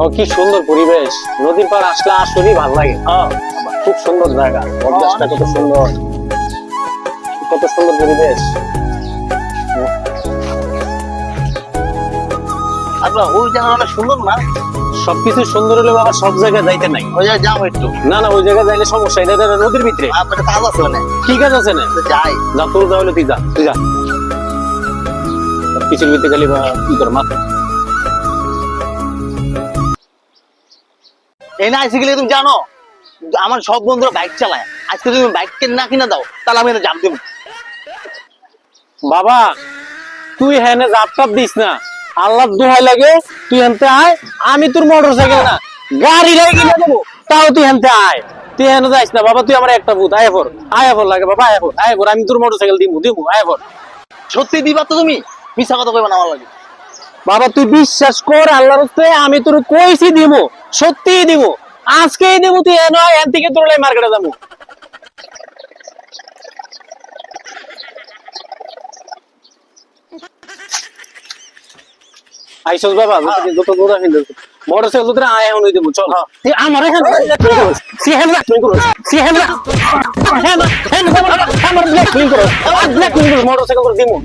ও কি সুন্দর পরিবেশ, নদীর পার আসলে আসলেই ভালো লাগে। খুব সুন্দর জায়গা, পরিবেশটা কত সুন্দর, কত সুন্দর পরিবেশ। আচ্ছা ওই জায়গাটা সুন্দর না? সবকিছু সুন্দর হলে বাবা সব জায়গায় যাইতে নাই। ওই জায়গায় যাও একটু। না না, ওই জায়গায় যাইলে সমস্যা, এটা এটা নদীর ভিতরে। আপনার কাজ আছে মানে? কি কাজ আছে না? যাই। যা তোর তাহলে তুই যা, তুই যা। কিছুর ভিতরে খালি বা কি কর মাথা। এই না আইসি গেলে তুমি জানো আমার সব বন্ধুরা বাইক চালায়, আজকে তুমি বাইক না কিনা দাও তাহলে আমি এটা জাম দেবো। বাবা তুই হ্যাঁ জাপ টাপ দিস না, আল্লাহ দোহাই লাগে, তুই হেনতে আয়। আমি তোর মোটর সাইকেল না গাড়ি লাগে কিনে দেবো, তাও তুই হেনতে আয়। তুই হেন যাইস না বাবা, তুই আমার একটা ভূত। আয়াফর লাগে বাবা, আয়াফর আমি তোর মোটর সাইকেল দিবো আয়াফর। সত্যি দিবা তো তুমি? মিশা কথা কইবা না আমার লাগে। বাবা তুই বিশ্বাস কর আল্লাহর হস্তে, আমি তোর কইছি দিব, সত্যিই দিব, আজকেই দিব। তুই হেন এন থেকে তোর মার্কেটে যাবো। আইসস বাবা, যত দূর আইন মোটরসাইকেল তোরা আয় এখন দেব। চল তুই আমার এখানে সি হেন না, তুই করো সি হেন না, হেন হেন আমার ব্ল্যাক ক্লিন করো, ব্ল্যাক ক্লিন করো মোটরসাইকেল করে দিমু।